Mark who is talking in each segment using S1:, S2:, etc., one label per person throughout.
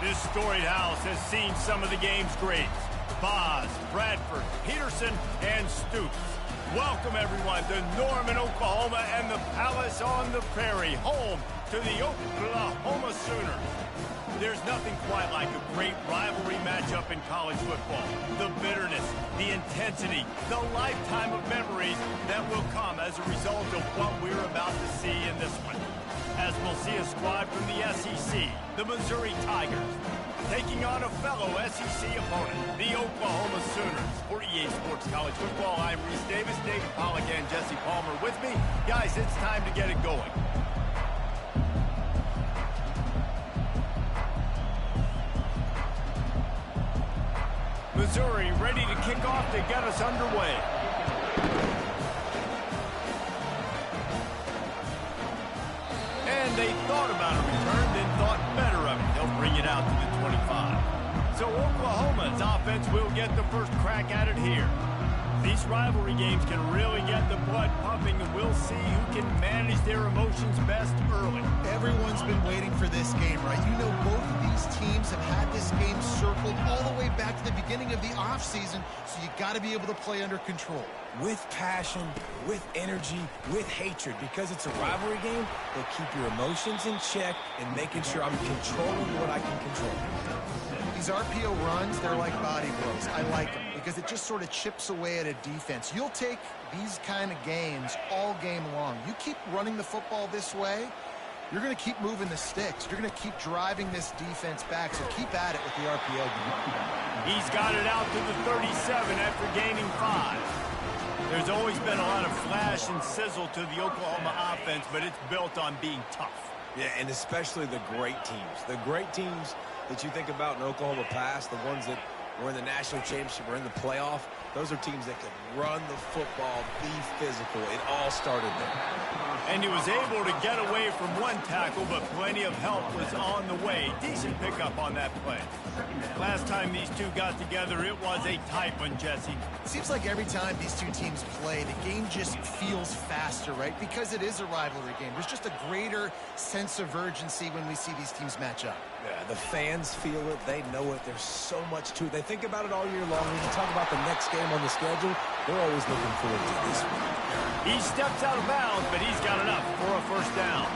S1: This storied house has seen some of the game's greats. Boz, Bradford, Peterson, and Stoops. Welcome, everyone, to Norman, Oklahoma, and the Palace on the Prairie, home to the Oklahoma Sooners. There's nothing quite like a great rivalry matchup in college football. The bitterness, the intensity, the lifetime of memories that will come as a result of what we're about to see in this one. As we'll see a squad from the SEC, the Missouri Tigers, taking on a fellow SEC opponent, the Oklahoma Sooners. For EA Sports College Football, I'm Reese Davis, David Pollack, and Jesse Palmer with me. Guys, it's time to get it going. Missouri ready to kick off to get us underway. And they thought about a return, then thought better of it. They'll bring it out to the 25. So Oklahoma's offense will get the first crack at it here. These rivalry games can really get the blood pumping, and we'll see who can manage their emotions best early.
S2: Everyone's been waiting for this game, right? You know, both of these teams have had this game circled all the way back to the beginning of the offseason, so you got to be able to play under control.
S3: With passion, with energy, with hatred. Because it's a rivalry game, they'll keep your emotions in check and making sure I'm controlling what I can control.
S2: These RPO runs, they're like body blows. I like them because it just sort of chips away at a defense. You'll take these kind of games all game long. You keep running the football this way, you're going to keep moving the sticks. You're going to keep driving this defense back, so keep at it with the RPO game.
S1: He's got it out to the 37 after gaining 5. There's always been a lot of flash and sizzle to the Oklahoma offense, but it's built on being tough.
S3: Yeah, and especially the great teams. The great teams that you think about in Oklahoma past, the ones that were in the national championship or in the playoff, those are teams that can run the football, be physical. It all started there.
S1: And he was able to get away from one tackle, but plenty of help was on the way. Decent pickup on that play. Last time these two got together, it was a tight one, Jesse.
S2: It seems like every time these two teams play, the game just feels faster, right? Because it is a rivalry game. There's just a greater sense of urgency when we see these teams match up.
S3: Yeah, the fans feel it. They know it. There's so much to it. They think about it all year long. When you talk about the next game on the schedule, they're always looking forward to this one.
S1: He steps out of bounds, but he's got enough for a first down.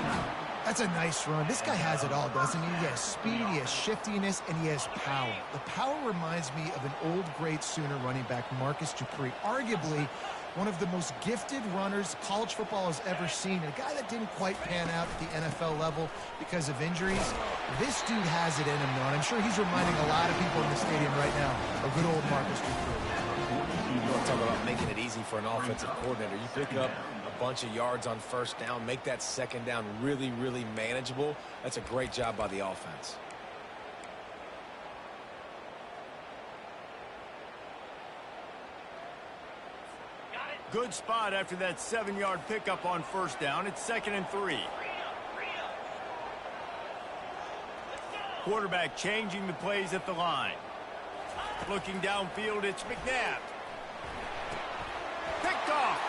S2: That's a nice run. This guy has it all, doesn't he? He has speed, he has shiftiness, and he has power. The power reminds me of an old, great Sooner running back, Marcus Dupree. Arguably one of the most gifted runners college football has ever seen. A guy that didn't quite pan out at the NFL level because of injuries. This dude has it in him, though, and I'm sure he's reminding a lot of people in the stadium right now of good old Marcus Dupree.
S3: You want to talk about making it easy for an offensive coordinator. You pick up a bunch of yards on first down, make that second down really, really manageable. That's a great job by the offense.
S1: Good spot after that 7-yard pickup on first down. It's 2nd and 3. Quarterback changing the plays at the line. Looking downfield, it's McNabb. Picked off.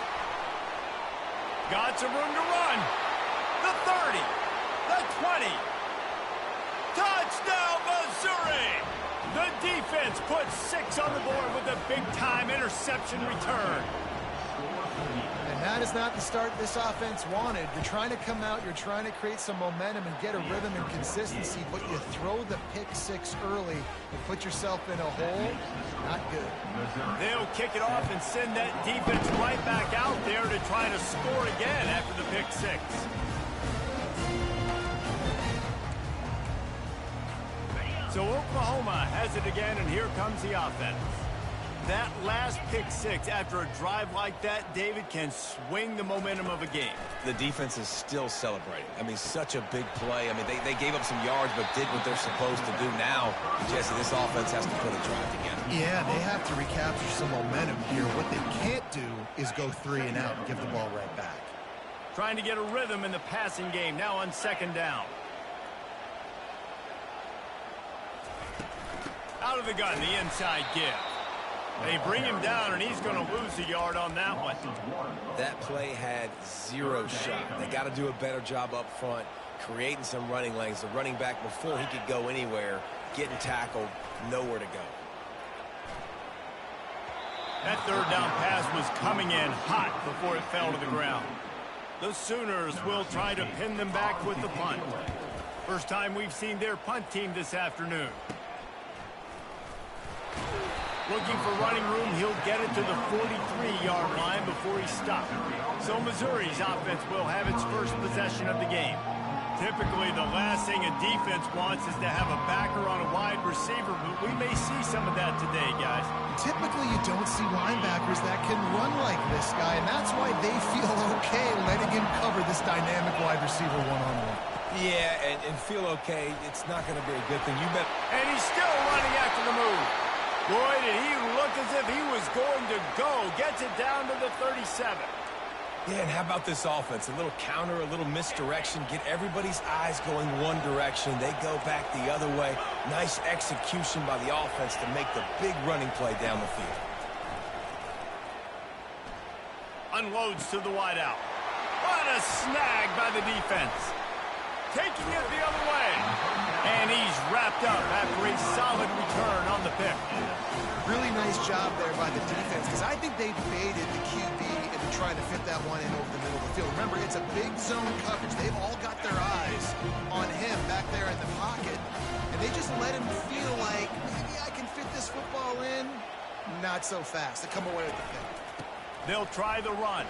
S1: Got some room to run. The 30. The 20. Touchdown, Missouri! The defense puts 6 on the board with a big-time interception return.
S2: And that is not the start this offense wanted. You're trying to come out, you're trying to create some momentum and get a rhythm and consistency, but you throw the pick 6 early and put yourself in a hole. Not good.
S1: They'll kick it off and send that defense right back out there to try to score again after the pick 6. So Oklahoma has it again, and here comes the offense. That last pick 6 after a drive like that, David, can swing the momentum of a game.
S3: The defense is still celebrating. I mean, such a big play. I mean, they gave up some yards but did what they're supposed to do. Now, Jesse, this offense has to put a drive together.
S2: Yeah, they have to recapture some momentum here. What they can't do is go 3 and out and give the ball right back.
S1: Trying to get a rhythm in the passing game, now on 2nd down. Out of the gun, the inside give. They bring him down, and he's going to lose a yard on that one.
S3: That play had 0 shot. They got to do a better job up front, creating some running lanes. The running back, before he could go anywhere, getting tackled, nowhere to go.
S1: That third down pass was coming in hot before it fell to the ground. The Sooners will try to pin them back with the punt. First time we've seen their punt team this afternoon. Looking for running room, he'll get it to the 43-yard line before he stopped. So Missouri's offense will have its first possession of the game. Typically, the last thing a defense wants is to have a backer on a wide receiver, but we may see some of that today, guys.
S2: Typically, you don't see linebackers that can run like this guy, and that's why they feel okay letting him cover this dynamic wide receiver one-on-one.
S3: Yeah, and feel okay, it's not going to be a good thing. You bet.
S1: And he's still running after the move. Boy, did he look as if he was going to go. Gets it down to the 37.
S3: Yeah, and how about this offense? A little counter, a little misdirection. Get everybody's eyes going one direction. They go back the other way. Nice execution by the offense to make the big running play down the field.
S1: Unloads to the wideout. What a snag by the defense. Taking it the other way. And he's wrapped up after a solid return on the pick.
S2: Really nice job there by the defense, because I think they baited the QB into trying to fit that one in over the middle of the field. Remember, it's a big zone coverage. They've all got their eyes on him back there in the pocket, and they just let him feel like, maybe I can fit this football in. Not so fast. They come away with the pick.
S1: They'll try the run.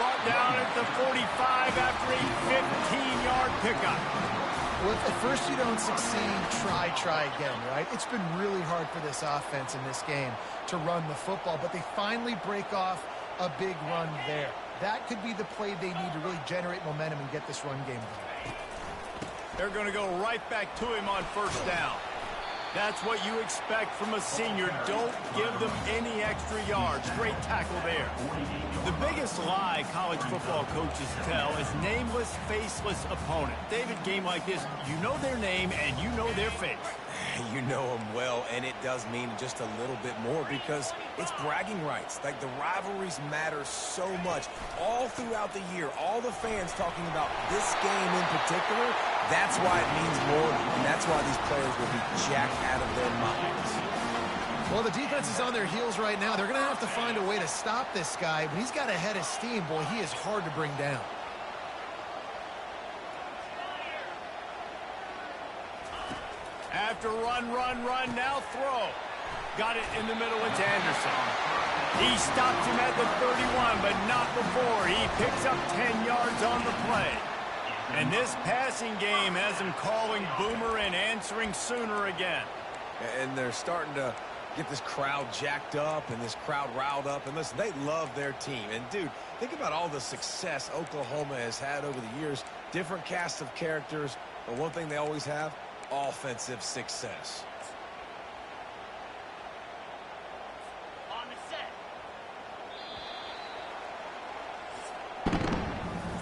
S1: Brought down at the 45 after a 15-yard pickup.
S2: Well, if at first you don't succeed, try again, right? It's been really hard for this offense in this game to run the football, but they finally break off a big run there. That could be the play they need to really generate momentum and get this run game going.
S1: They're going to go right back to him on first down. That's what you expect from a senior. Don't give them any extra yards. Great tackle there. The biggest lie college football coaches tell is nameless, faceless opponent. David, game like this, you know their name and you know their face.
S3: You know them well, and it does mean just a little bit more because it's bragging rights. Like, the rivalries matter so much. All throughout the year, all the fans talking about this game in particular, that's why it means more, and that's why these players will be jacked out of their minds.
S2: Well, the defense is on their heels right now. They're going to have to find a way to stop this guy. When he's got a head of steam, boy, he is hard to bring down.
S1: After run, now throw. Got it in the middle, it's Anderson. He stopped him at the 31, but not before. He picks up 10 yards on the play. And this passing game has him calling Boomer and answering Sooner again.
S3: And they're starting to get this crowd jacked up and this crowd riled up. And listen, they love their team. And, dude, think about all the success Oklahoma has had over the years. Different casts of characters. But one thing they always have, offensive success.
S1: On the set.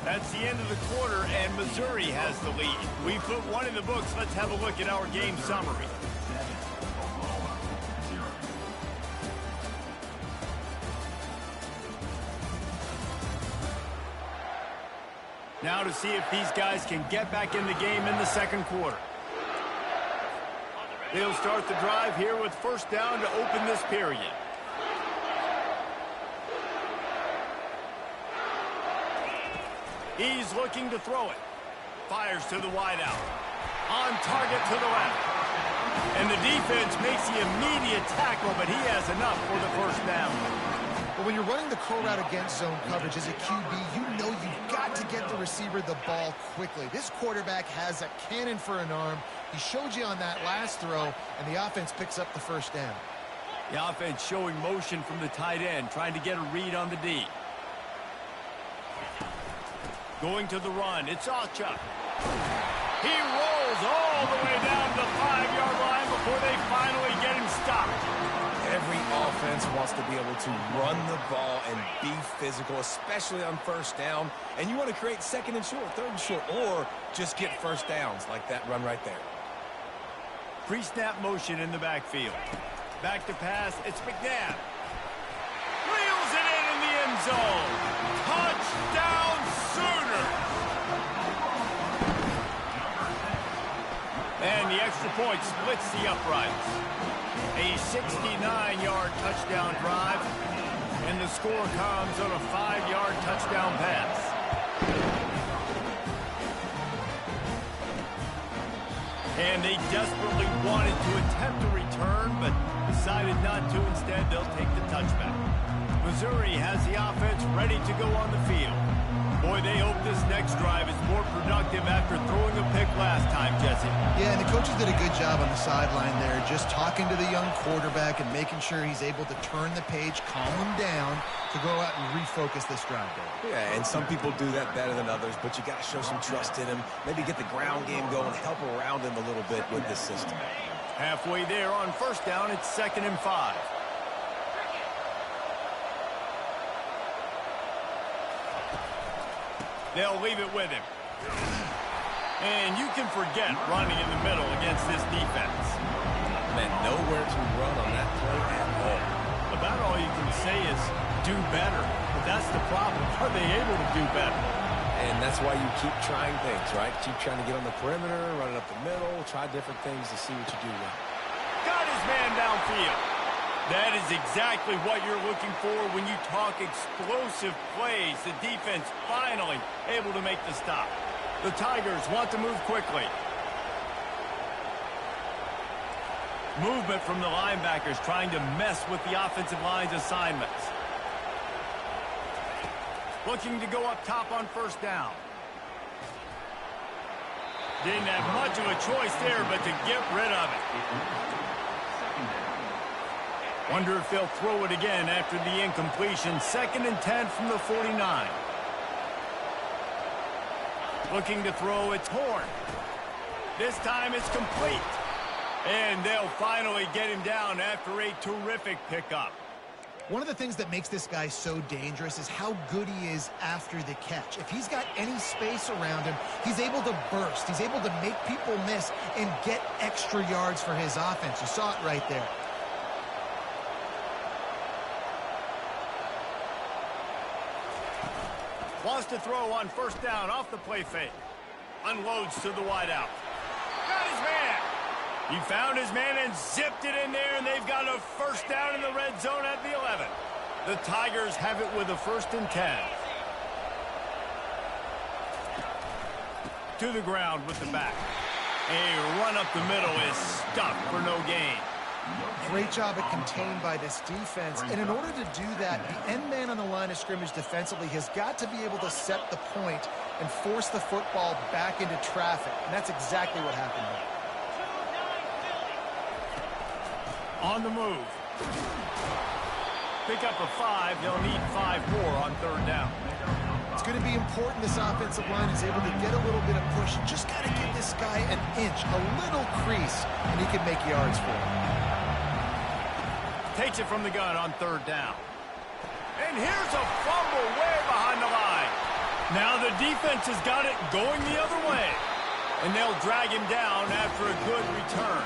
S1: That's the end of the quarter, and Missouri has the lead. We put one in the books. Let's have a look at our game summary. Now to see if these guys can get back in the game in the second quarter. They'll start the drive here with first down to open this period. He's looking to throw it. Fires to the wideout. On target to the left. And the defense makes the immediate tackle, but he has enough for the first down.
S2: But when you're running the curl route against zone coverage as a QB, you know you've got to get the receiver the ball quickly. This quarterback has a cannon for an arm. He showed you on that last throw, and the offense picks up the first down.
S1: The offense showing motion from the tight end, trying to get a read on the D. Going to the run, it's Alchuk. He rolls all the way down to the 5-yard line before they finally get him stopped.
S3: Every offense wants to be able to run the ball and be physical, especially on first down. And you want to create second and short, third and short, or just get first downs like that run right there.
S1: Pre-snap motion in the backfield. Back to pass, it's McNabb. Reels it in the end zone. Touchdown, Sooners! extra point splits the uprights. A 69-yard touchdown drive, and the score comes on a 5-yard touchdown pass. And they desperately wanted to attempt a return, but decided not to. Instead, they'll take the touchback. Missouri has the offense ready to go on the field. Boy, they hope this next drive is more productive after throwing a pick last time, Jesse.
S2: Yeah, and the coaches did a good job on the sideline there, just talking to the young quarterback and making sure he's able to turn the page, calm him down to go out and refocus this drive there.
S3: Yeah, and some people do that better than others, but you got to show some trust in him. Maybe get the ground game going, help around him a little bit with this system.
S1: Halfway there on first down, it's 2nd and 5. They'll leave it with him. And you can forget running in the middle against this defense.
S3: Man, nowhere to run on that play at all.
S1: About all you can say is do better. But that's the problem. Are they able to do better?
S3: And that's why you keep trying things, right? Keep trying to get on the perimeter, run it up the middle, try different things to see what you do well.
S1: Got his man downfield. That is exactly what you're looking for when you talk explosive plays. The defense finally able to make the stop. The Tigers want to move quickly. Movement from the linebackers trying to mess with the offensive line's assignments. Looking to go up top on first down. Didn't have much of a choice there but to get rid of it. Wonder if they'll throw it again after the incompletion. 2nd and 10 from the 49. Looking to throw, it's Horn. This time it's complete. And they'll finally get him down after a terrific pickup.
S2: One of the things that makes this guy so dangerous is how good he is after the catch. If he's got any space around him, he's able to burst. He's able to make people miss and get extra yards for his offense. You saw it right there.
S1: Wants to throw on first down off the play fake. Unloads to the wideout. Got his man. He found his man and zipped it in there, and they've got a first down in the red zone at the 11. The Tigers have it with a 1st and 10. To the ground with the back. A run up the middle is stuffed for no gain.
S2: Great job at contained by this defense. And in order to do that, the end man on the line of scrimmage defensively has got to be able to set the point and force the football back into traffic. And that's exactly what happened there.
S1: On the move. Pick up a 5. They'll need 5 more on 3rd down.
S2: It's going to be important this offensive line is able to get a little bit of push. Just got to give this guy an inch, a little crease, and he can make yards for him.
S1: Takes it from the gun on 3rd down. And here's a fumble way behind the line. Now the defense has got it going the other way. And they'll drag him down after a good return.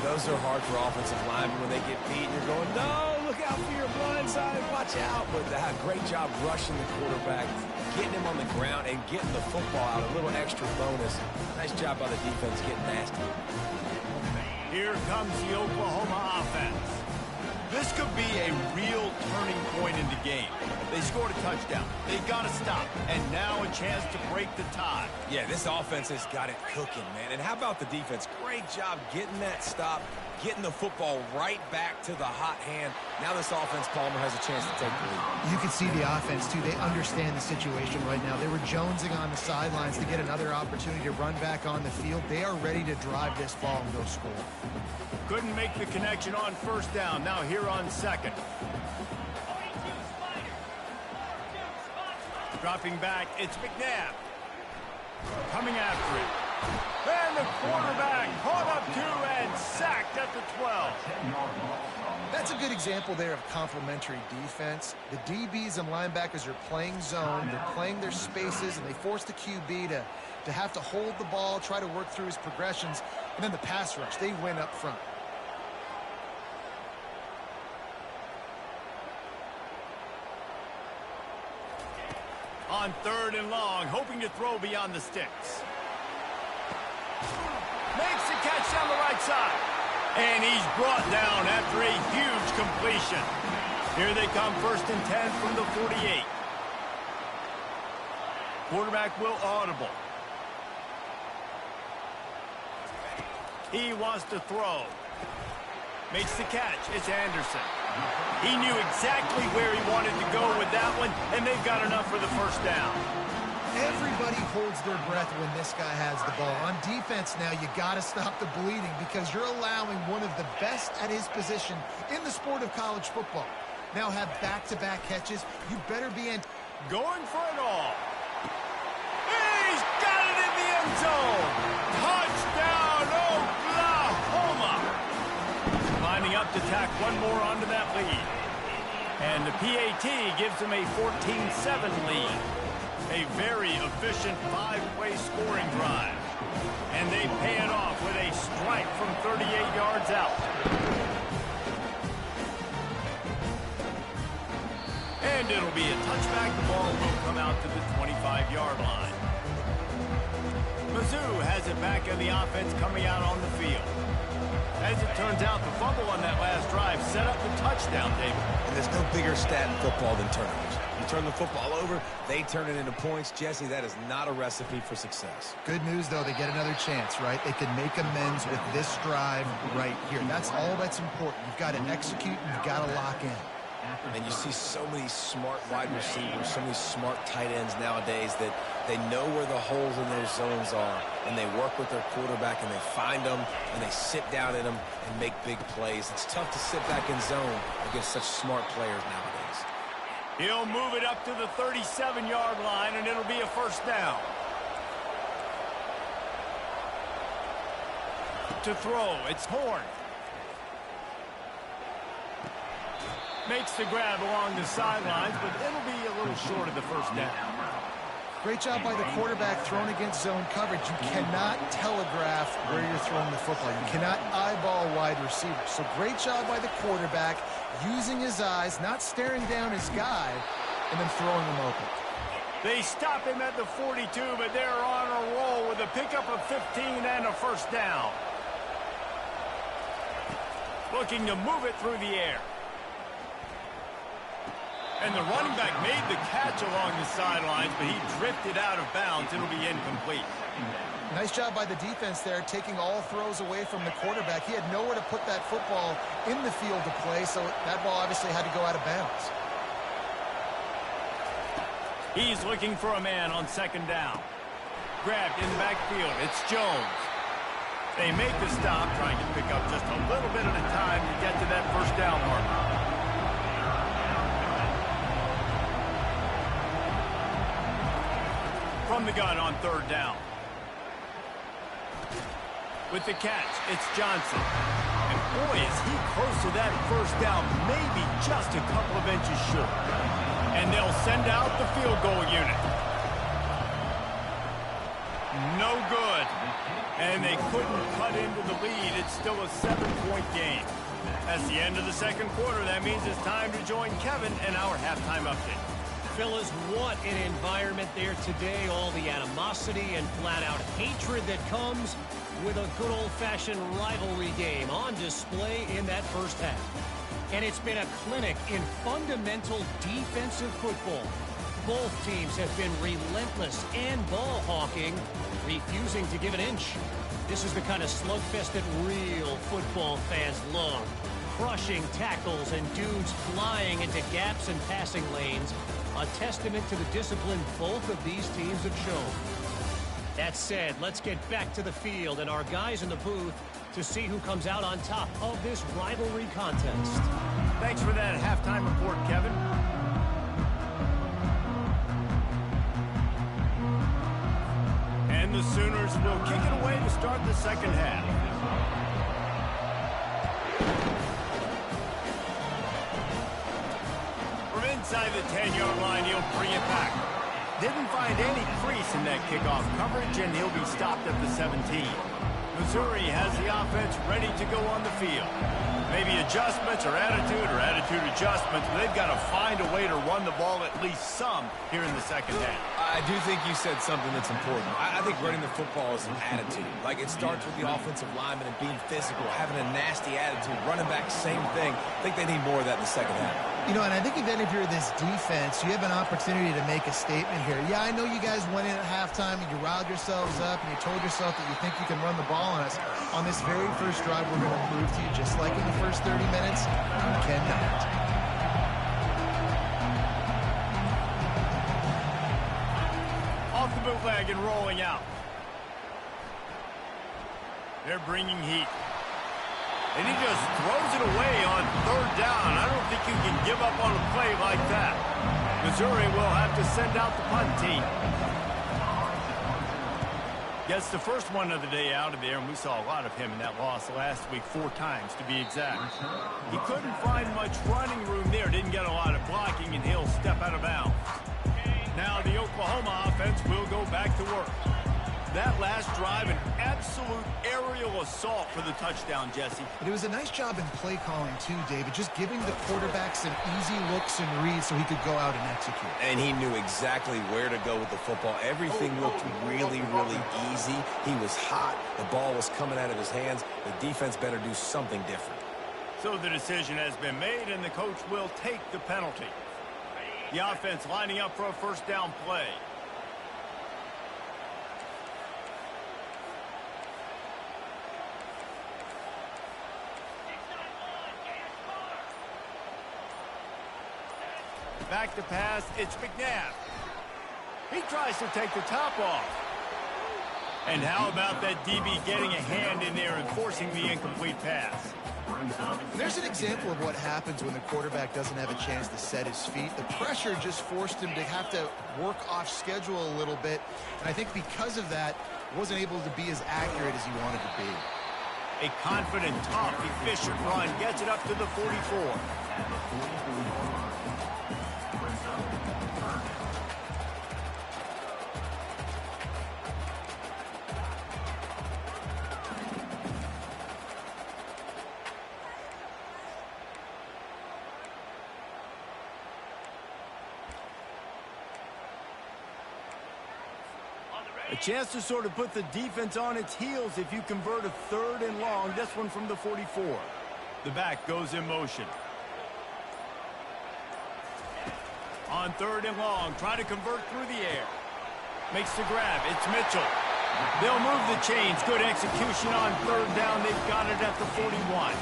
S3: Those are hard for offensive linemen when they get beat. You're going, no, look out for your blind side, watch out. But great job rushing the quarterback, getting him on the ground, and getting the football out. A little extra bonus. Nice job by the defense getting nasty.
S1: Here comes the Oklahoma offense. This could be a real turning point in the game. They scored a touchdown. They got to stop. And now a chance to break the tie.
S3: Yeah, this offense has got it cooking, man. And how about the defense? Great job getting that stop, getting the football right back to the hot hand. Now this offense, Palmer, has a chance to take the lead.
S2: You can see the offense, too. They understand the situation right now. They were jonesing on the sidelines to get another opportunity to run back on the field. They are ready to drive this ball and go score.
S1: Couldn't make the connection on first down. Now here on 2nd. Dropping back, it's McNabb. Coming after it. And the quarterback caught up to and sacked at the 12.
S2: That's a good example there of complementary defense. The DBs and linebackers are playing zone. They're playing their spaces, and they force the QB to have to hold the ball, try to work through his progressions. And then the pass rush, they win up front.
S1: On 3rd and long, hoping to throw beyond the sticks. Makes the catch down outside. And he's brought down after a huge completion. Here they come, 1st and 10 from the 48. Quarterback will audible. He wants to throw. Makes the catch. It's Anderson. He knew exactly where he wanted to go with that one, and they've got enough for the 1st down.
S2: Everybody holds their breath when this guy has the ball. On defense now, you got to stop the bleeding because you're allowing one of the best at his position in the sport of college football. Now have back-to-back catches. You better be in.
S1: Going for it all. He's got it in the end zone. Touchdown, Oklahoma. Lining up to tack one more onto that lead. And the PAT gives them a 14-7 lead. A very efficient 5-play scoring drive. And they pay it off with a strike from 38 yards out. And it'll be a touchback. The ball will come out to the 25-yard line. Mizzou has it back in the offense coming out on the field. As it turns out, the fumble on that last drive set up the touchdown, David.
S3: And there's no bigger stat in football than turnovers. You turn the football over, they turn it into points. Jesse, that is not a recipe for success.
S2: Good news, though, they get another chance, right? They can make amends with this drive right here. That's all that's important. You've got to execute, and you've got to lock in.
S3: And you see so many smart wide receivers, so many smart tight ends nowadays that they know where the holes in their zones are, and they work with their quarterback, and they find them, and they sit down in them and make big plays. It's tough to sit back in zone against such smart players nowadays.
S1: He'll move it up to the 37-yard line, and it'll be a 1st down. To throw, it's Horn. Makes the grab along the sidelines, but it'll be a little short of the 1st down.
S2: Great job by the quarterback thrown against zone coverage. You cannot telegraph where you're throwing the football. You cannot eyeball wide receivers. So great job by the quarterback using his eyes, not staring down his guy, and then throwing him open.
S1: They stop him at the 42, but they're on a roll with a pickup of 15 and a 1st down. Looking to move it through the air. And the running back made the catch along the sidelines, but he drifted out of bounds. It'll be incomplete.
S2: Nice job by the defense there, taking all throws away from the quarterback. He had nowhere to put that football in the field to play, so that ball obviously had to go out of bounds.
S1: He's looking for a man on 2nd down. Grabbed in the backfield. It's Jones. They make the stop, trying to pick up just a little bit at a time to get to that 1st down marker. From the gun on 3rd down. With the catch, it's Johnson. And boy, is he close to that 1st down, maybe just a couple of inches short. And they'll send out the field goal unit. No good. And they couldn't cut into the lead. It's still a 7-point game. That's the end of the 2nd quarter. That means it's time to join Kevin in our halftime update.
S4: Fellas, what an environment there today. All the animosity and flat-out hatred that comes with a good old-fashioned rivalry game on display in that 1st half. And it's been a clinic in fundamental defensive football. Both teams have been relentless and ball hawking, refusing to give an inch. This is the kind of slugfest that real football fans love. Crushing tackles and dudes flying into gaps and passing lanes. A testament to the discipline both of these teams have shown. That said, let's get back to the field and our guys in the booth to see who comes out on top of this rivalry contest.
S1: Thanks for that halftime report, Kevin. And the Sooners will kick it away to start the 2nd half. Inside the 10-yard line, he'll bring it back. Didn't find any crease in that kickoff coverage, and he'll be stopped at the 17. Missouri has the offense ready to go on the field. Maybe adjustments or attitude adjustments, but they've got to find a way to run the ball at least some here in the second half.
S3: I do think you said something that's important. I think running the football is an attitude. Like, it starts with the offensive lineman and being physical, having a nasty attitude. Running back, same thing. I think they need more of that in the second half.
S2: You know, and I think even if you're this defense, you have an opportunity to make a statement here. Yeah, I know you guys went in at halftime and you riled yourselves up and you told yourself that you think you can run the ball on us. On this very first drive, we're going to prove to you, just like in the first 30 minutes, you cannot.
S1: Off the bootleg and rolling out. They're bringing heat. And he just throws it away on third down. I don't think you can give up on a play like that. Missouri will have to send out the punt team. Gets the first one of the day out of there, and we saw a lot of him in that loss last week, 4 times to be exact. He couldn't find much running room there, didn't get a lot of blocking, and he'll step out of bounds. Now the Oklahoma offense will go back to work. That last drive, an absolute aerial assault for the touchdown, Jesse.
S2: But it was a nice job in play calling too, David, just giving the quarterback some easy looks and reads so he could go out and execute.
S3: And he knew exactly where to go with the football. Everything looked really, really easy. He was hot. The ball was coming out of his hands. The defense better do something different.
S1: So the decision has been made, and the coach will take the penalty. The offense lining up for a first down play. Back to pass, it's McNabb. He tries to take the top off. And how about that DB getting a hand in there and forcing the incomplete pass?
S2: There's an example of what happens when the quarterback doesn't have a chance to set his feet. The pressure just forced him to have to work off schedule a little bit. And I think because of that, wasn't able to be as accurate as he wanted to be.
S1: A confident, tough, efficient run gets it up to the 44. A chance to sort of put the defense on its heels if you convert a 3rd and long. This one from the 44. The back goes in motion. On 3rd and long, trying to convert through the air. Makes the grab. It's Mitchell. They'll move the chains. Good execution on 3rd down. They've got it at the 41.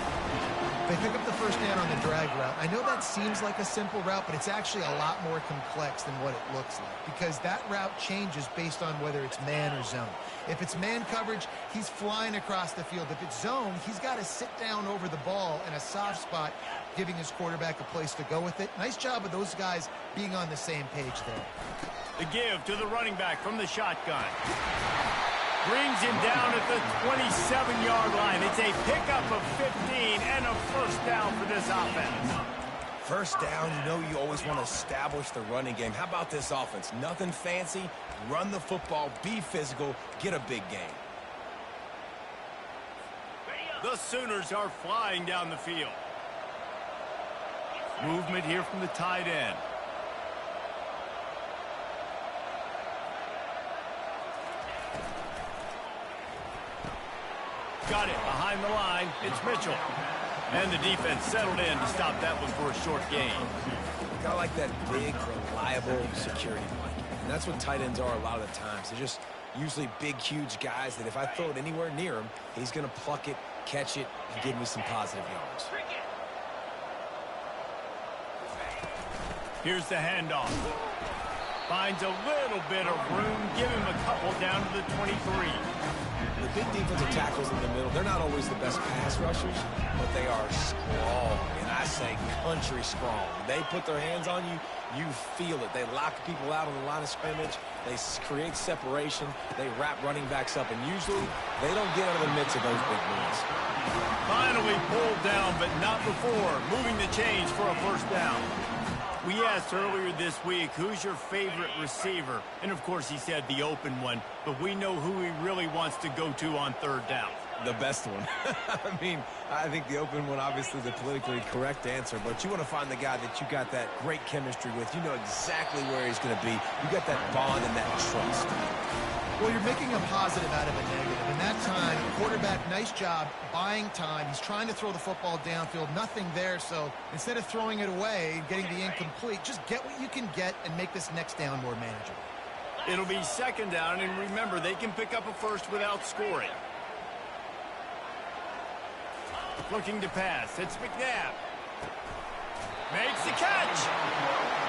S2: They pick up the first down on the drag route. I know that seems like a simple route, but it's actually a lot more complex than what it looks like, because that route changes based on whether it's man or zone. If it's man coverage, he's flying across the field. If it's zone, he's got to sit down over the ball in a soft spot, giving his quarterback a place to go with it. Nice job of those guys being on the same page there.
S1: The give to the running back from the shotgun. Brings him down at the 27-yard line. It's a pickup of 15 and a first down for this offense.
S3: First down, you know you always want to establish the running game. How about this offense? Nothing fancy. Run the football, be physical, get a big gain.
S1: The Sooners are flying down the field. Movement here from the tight end. Got it behind the line. It's Mitchell. And the defense settled in to stop that one for a short gain.
S3: Kind of like that big, reliable security blanket. And that's what tight ends are a lot of the times. They're just usually big, huge guys that if I throw it anywhere near him, he's going to pluck it, catch it, and give me some positive yards.
S1: Here's the handoff. Finds a little bit of room. Give him a couple down to the 23.
S3: The big defensive tackles in the middle, they're not always the best pass rushers, but they are strong, and I say country strong. They put their hands on you, you feel it. They lock people out on the line of scrimmage. They create separation. They wrap running backs up, and usually they don't get out of the midst of those big boys.
S1: Finally pulled down, but not before. Moving the chains for a first down. We asked earlier this week, who's your favorite receiver? And, of course, he said the open one. But we know who he really wants to go to on third down.
S3: The best one. I mean, I think the open one, obviously the politically correct answer, but you want to find the guy that you got that great chemistry with. You know exactly where he's going to be. You got that bond and that trust.
S2: Well, you're making a positive out of a negative. In that time, quarterback, nice job buying time. He's trying to throw the football downfield. Nothing there, so instead of throwing it away and getting the incomplete, just get what you can get and make this next down more manageable.
S1: It'll be second down, and remember, they can pick up a first without scoring. Looking to pass. It's McNabb. Makes the catch.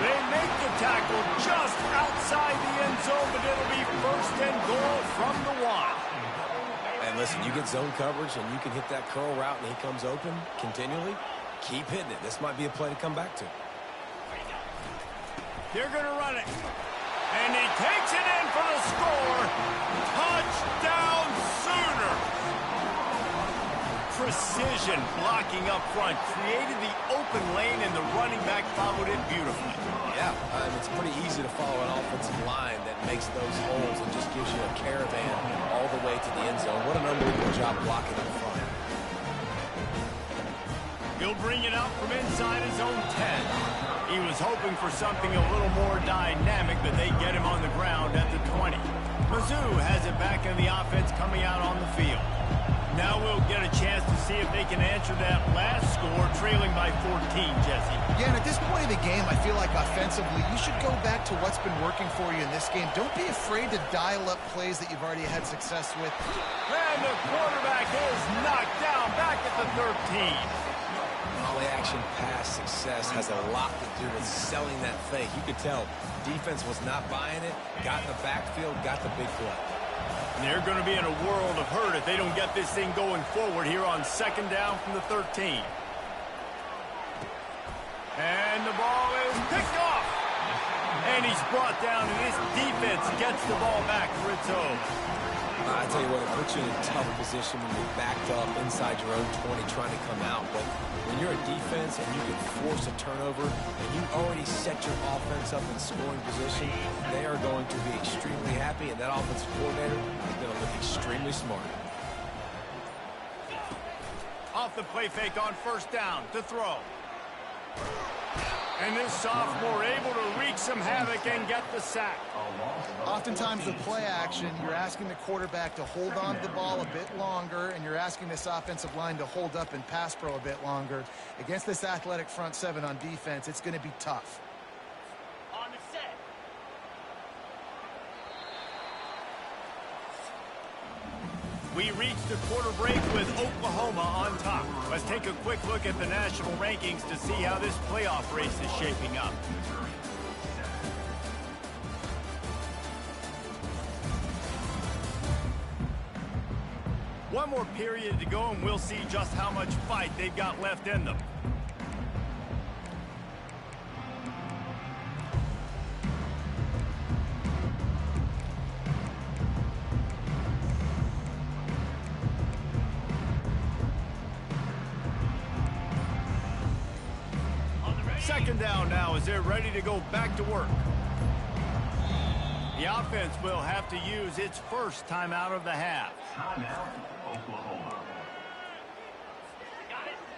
S1: They make the tackle just outside the end zone, but it'll be first and goal from the 1.
S3: And listen, you get zone coverage and you can hit that curl route and he comes open continually. Keep hitting it. This might be a play to come back to.
S1: They're going to run it. And he takes it in for the score. Touchdown Sooners. Precision blocking up front created the open lane, and the running back followed it beautifully.
S3: Yeah, it's pretty easy to follow an offensive line that makes those holes and just gives you a caravan all the way to the end zone. What an unbelievable job blocking up front.
S1: He'll bring it out from inside his own 10. He was hoping for something a little more dynamic, but they get him on the ground at the 20. Mizzou has it back in the offense coming out on the field. Now we'll get a chance to see if they can answer that last score, trailing by 14, Jesse.
S2: Yeah, and at this point in the game, I feel like offensively, you should go back to what's been working for you in this game. Don't be afraid to dial up plays that you've already had success with.
S1: And the quarterback is knocked down back at the 13.
S3: Play-action pass success has a lot to do with selling that fake. You could tell defense was not buying it, got in the backfield, got the big play.
S1: And they're going to be in a world of hurt if they don't get this thing going forward here on second down from the 13. And the ball is picked off. And he's brought down, and this defense gets the ball back for its own.
S3: I tell you what, it puts you in a tough position when you're backed up inside your own 20 trying to come out. But when you're a defense and you can force a turnover and you already set your offense up in scoring position, they are going to be extremely happy, and that offensive coordinator is going to look extremely smart.
S1: Off the play fake on first down to throw. And this sophomore able to wreak some havoc and get the sack.
S2: Oftentimes with play action, you're asking the quarterback to hold on to the ball a bit longer, and you're asking this offensive line to hold up and pass pro a bit longer. Against this athletic front seven on defense, it's going to be tough.
S1: On the set. We reached the quarter break with Oklahoma on top. Let's take a quick look at the national rankings to see how this playoff race is shaping up. One more period to go, and we'll see just how much fight they've got left in them. Second down now as they're ready to go back to work. The offense will have to use its first timeout of the half.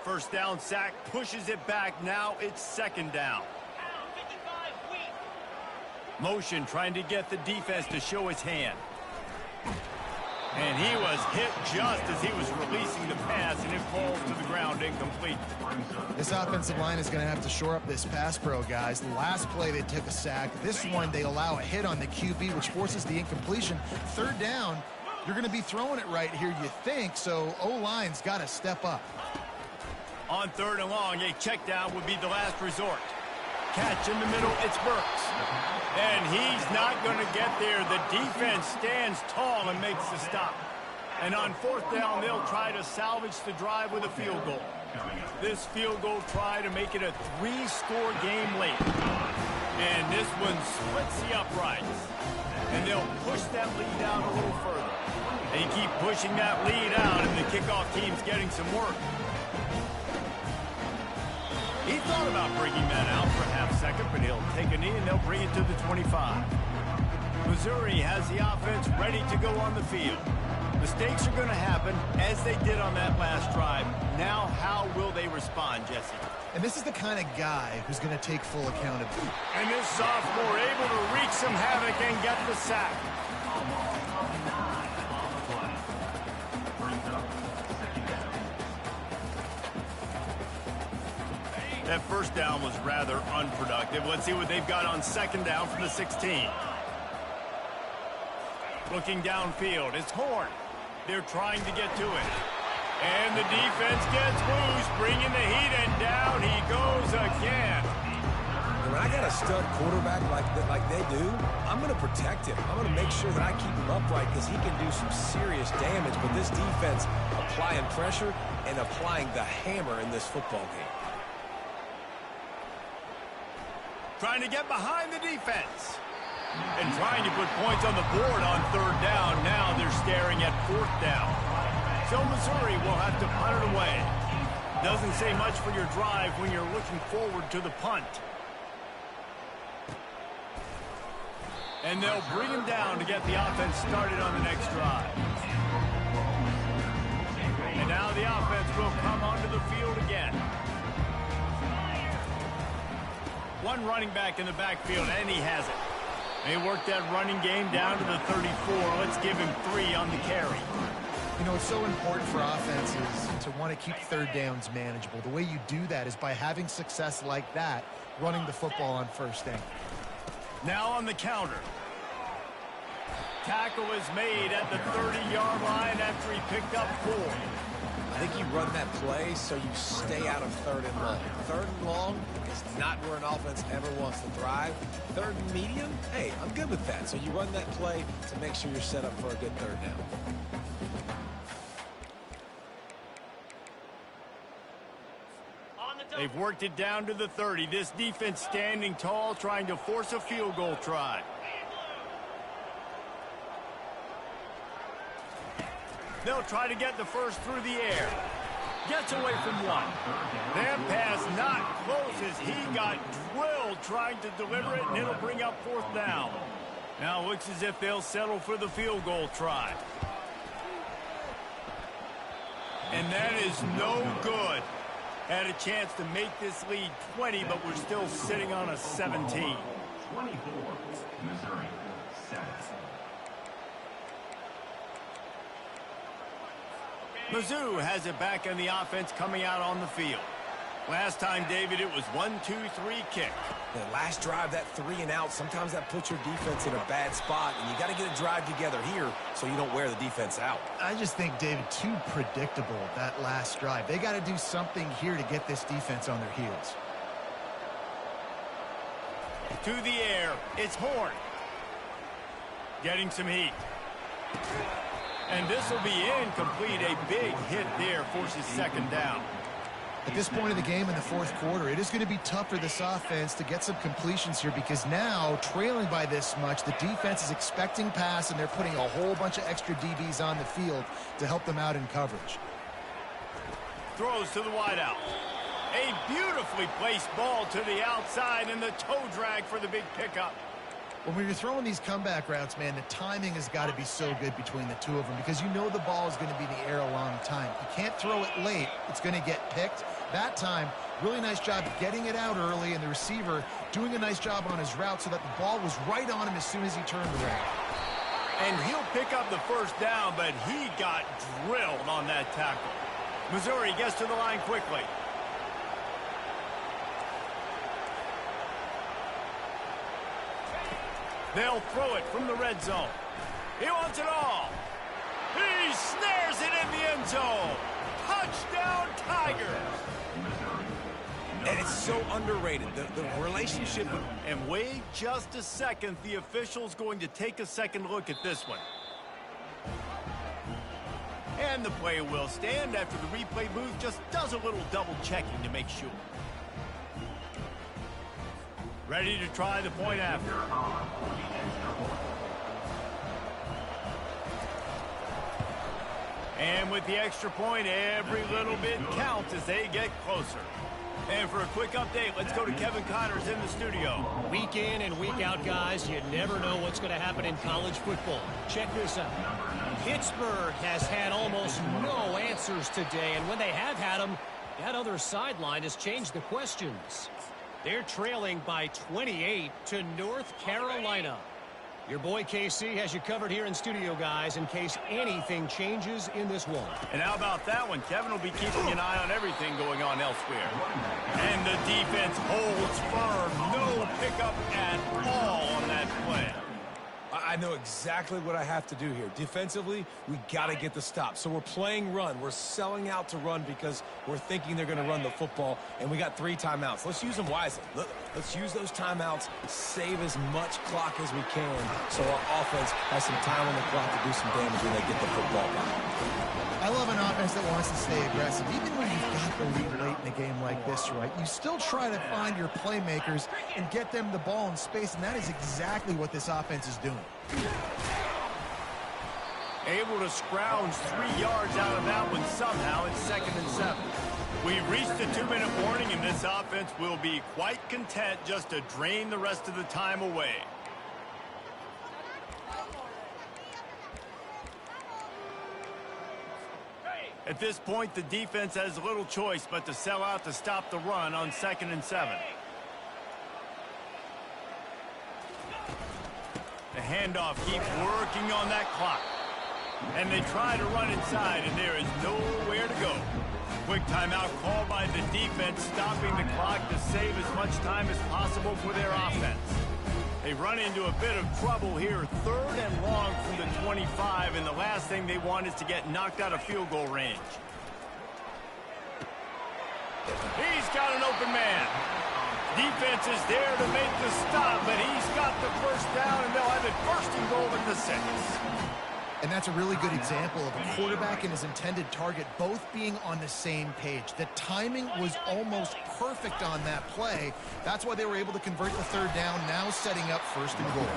S1: First down sack, pushes it back. Now it's second down. Motion trying to get the defense to show its hand. And he was hit just as he was releasing the pass, and it falls to the ground incomplete.
S2: This offensive line is going to have to shore up this pass pro, guys. The last play they took a sack. This one they allow a hit on the QB, which forces the incompletion. Third down, you're going to be throwing it right here, you think, so O-line's got to step up.
S1: On third and long, a check down would be the last resort. Catch in the middle, it's Burks. And he's not going to get there. The defense stands tall and makes the stop. And on fourth down, they'll try to salvage the drive with a field goal. This field goal try to make it a 3-score game late. And this one splits the uprights. And they'll push that lead out a little further. They keep pushing that lead out, and the kickoff team's getting some work. He thought about bringing that out for a half second, but he'll take a knee and they'll bring it to the 25. Missouri has the offense ready to go on the field. Mistakes are going to happen, as they did on that last drive. Now, how will they respond, Jesse?
S2: And this is the kind of guy who's going to take full accountability.
S1: And this sophomore able to wreak some havoc and get the sack. That first down was rather unproductive. Let's see what they've got on second down from the 16. Looking downfield, it's Horn. They're trying to get to it. And the defense gets loose, bringing the heat, and down he goes again.
S3: When I got a stud quarterback like they do, I'm going to protect him. I'm going to make sure that I keep him upright because he can do some serious damage. But this defense applying pressure and applying the hammer in this football game.
S1: Trying to get behind the defense. And trying to put points on the board on third down. Now they're staring at fourth down. So Missouri will have to punt it away. Doesn't say much for your drive when you're looking forward to the punt. And they'll bring him down to get the offense started on the next drive. And now the offense will come onto the field again. One running back in the backfield, and he has it. They worked that running game down to the 34. Let's give him 3 on the carry.
S2: You know, it's so important for offenses to want to keep third downs manageable. The way you do that is by having success like that, running the football on first down.
S1: Now on the counter. Tackle is made at the 30-yard line after he picked up 4.
S3: I think you run that play so you stay out of third and long. Third and long is not where an offense ever wants to thrive. Third and medium, hey, I'm good with that. So you run that play to make sure you're set up for a good third down.
S1: They've worked it down to the 30. This defense standing tall, trying to force a field goal try. They'll try to get the first through the air. Gets away from one. That pass not close as he got drilled trying to deliver it, and it'll bring up fourth down. Now it looks as if they'll settle for the field goal try. And that is no good. Had a chance to make this lead 20, but we're still sitting on a 17.
S5: 24, Missouri, 7.
S1: Mizzou has it back in the offense coming out on the field. Last time, David, it was 1-2-3 kick.
S3: The last drive, that 3 and out, sometimes that puts your defense in a bad spot, and you got to get a drive together here so you don't wear the defense out.
S2: I just think, David, too predictable, that last drive. They got to do something here to get this defense on their heels.
S1: To the air, it's Horn. Getting some heat. And this will be incomplete. A big hit there forces second down.
S2: At this point in the game in the fourth quarter, it is going to be tough for this offense to get some completions here because now, trailing by this much, the defense is expecting pass, and they're putting a whole bunch of extra DBs on the field to help them out in coverage.
S1: Throws to the wideout. A beautifully placed ball to the outside, and the toe drag for the big pickup.
S2: When you're throwing these comeback routes, man, the timing has got to be so good between the two of them because you know the ball is going to be in the air a long time. You can't throw it late. It's going to get picked. That time, really nice job getting it out early, and the receiver doing a nice job on his route so that the ball was right on him as soon as he turned around.
S1: And he'll pick up the first down, but he got drilled on that tackle. Missouri gets to the line quickly. They'll throw it from the red zone. He wants it all. He snares it in the end zone. Touchdown, Tigers.
S3: And it's so underrated. The relationship.
S1: And wait just a second. The official's going to take a second look at this one. And the play will stand after the replay booth just does a little double checking to make sure. Ready to try the point after. And with the extra point, every little bit counts as they get closer. And for a quick update, let's go to Kevin Connors in the studio.
S4: Week in and week out, guys, you never know what's going to happen in college football. Check this out. Pittsburgh has had almost no answers today, and when they have had them, that other sideline has changed the questions. They're trailing by 28 to North Carolina. Your boy KC has you covered here in studio, guys, in case anything changes in this one.
S1: And how about that one? Kevin will be keeping an eye on everything going on elsewhere. And the defense holds firm. No pickup at all on that play.
S3: I know exactly what I have to do here. Defensively, we got to get the stop. So we're playing run. We're selling out to run because we're thinking they're going to run the football, and we got 3 timeouts. Let's use them wisely. Let's use those timeouts, save as much clock as we can so our offense has some time on the clock to do some damage when they get the football back.
S2: I love an offense that wants to stay aggressive. Even when you've got the lead late in a game like this, right, you still try to find your playmakers and get them the ball in space, and that is exactly what this offense is doing.
S1: Able to scrounge 3 yards out of that one somehow. It's 2nd and 7. We've reached the 2-minute warning, and this offense will be quite content just to drain the rest of the time away. At this point, the defense has little choice but to sell out to stop the run on 2nd and 7. The handoff keeps working on that clock. And they try to run inside, and there is nowhere to go. Quick timeout called by the defense, stopping the clock to save as much time as possible for their offense. They run into a bit of trouble here, 3rd and long from the 25, and the last thing they want is to get knocked out of field goal range. He's got an open man. Defense is there to make the stop, but he's got the first down, and they'll have it 1st and goal at the 6.
S2: And that's a really good example of a quarterback and his intended target both being on the same page. The timing was almost perfect on that play. That's why they were able to convert the 3rd down, now setting up 1st and goal.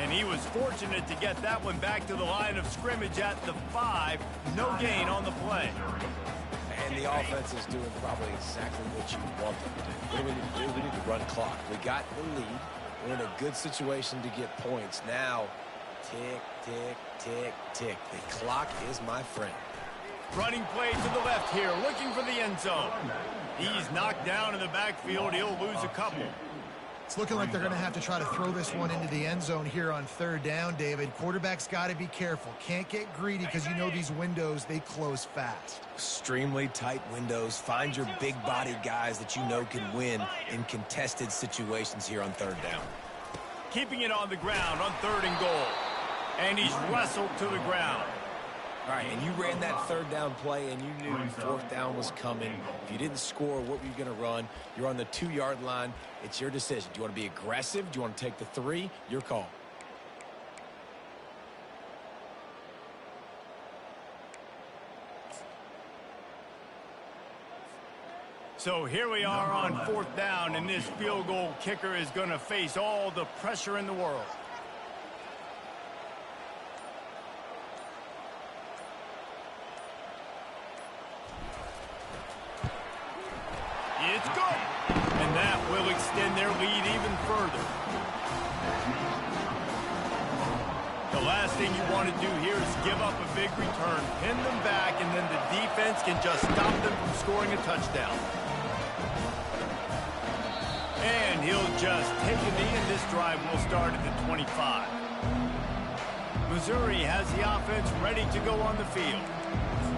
S1: And he was fortunate to get that one back to the line of scrimmage at the 5. No gain on the play.
S3: And the offense is doing probably exactly what you want them to do. What do we need to do? We need to run clock. We got the lead. We're in a good situation to get points. Now, tick, tick, tick, tick. The clock is my friend.
S1: Running play to the left here, looking for the end zone. He's knocked down in the backfield. He'll lose a couple.
S2: It's looking like they're going to have to try to throw this one into the end zone here on 3rd down, David. Quarterback's got to be careful. Can't get greedy because you know these windows, they close fast.
S3: Extremely tight windows. Find your big body guys that you know can win in contested situations here on 3rd down.
S1: Keeping it on the ground on 3rd and goal. And he's wrestled to the ground.
S3: All right, and you ran that 3rd down play, and you knew 4th down was coming. If you didn't score, what were you going to run? You're on the 2-yard line. It's your decision. Do you want to be aggressive? Do you want to take the 3? Your call.
S1: So here we are on 4th down, and this field goal kicker is going to face all the pressure in the world. It's good. And that will extend their lead even further. The last thing you want to do here is give up a big return, pin them back, and then the defense can just stop them from scoring a touchdown. And he'll just take a knee, and this drive will start at the 25. Missouri has the offense ready to go on the field.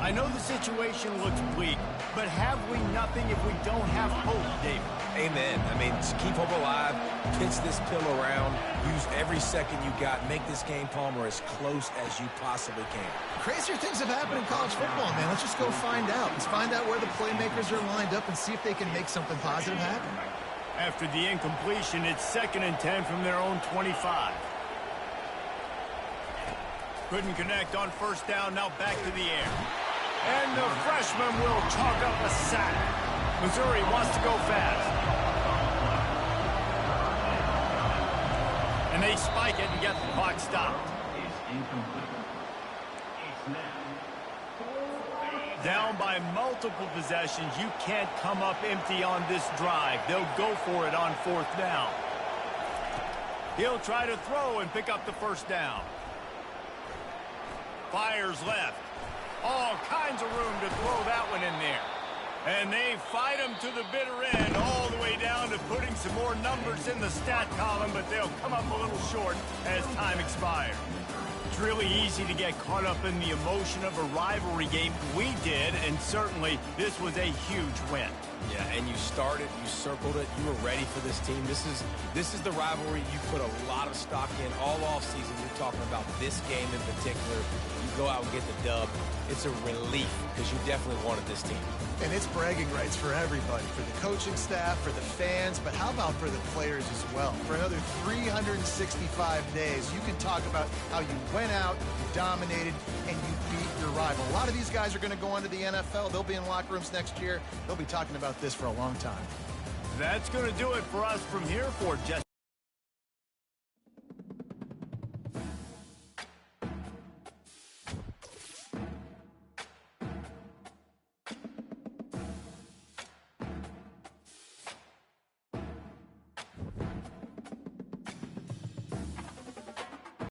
S1: I know the situation looks bleak, but have we nothing if we don't have hope, David?
S3: Amen. I mean, just keep hope alive, pitch this pill around, use every second you got, make this game, Palmer, as close as you possibly can.
S2: Crazier things have happened in college football, man. Let's just go find out. Let's find out where the playmakers are lined up and see if they can make something positive happen.
S1: After the incompletion, it's 2nd and 10 from their own 25. Couldn't connect on 1st down, now back to the air. And the freshman will chalk up a sack. Missouri wants to go fast. And they spike it and get the clock stopped. Down by multiple possessions, you can't come up empty on this drive. They'll go for it on 4th down. He'll try to throw and pick up the first down. Fires left. All kinds of room to throw that one in there. And they fight him to the bitter end, all the way down to putting some more numbers in the stat column, but they'll come up a little short as time expires. It's really easy to get caught up in the emotion of a rivalry game. We did, and certainly this was a huge win.
S3: Yeah, and you started, you circled it, you were ready for this team. This is the rivalry you put a lot of stock in all offseason. You're talking about this game in particular. You go out and get the dub. It's a relief because you definitely wanted this team.
S2: And it's bragging rights for everybody, for the coaching staff, for the fans, but how about for the players as well? For another 365 days, you can talk about how you went out, you dominated, and you beat your rival. A lot of these guys are going to go on to the NFL. They'll be in locker rooms next year. They'll be talking about this for a long time.
S1: That's going to do it for us from here for Jesse.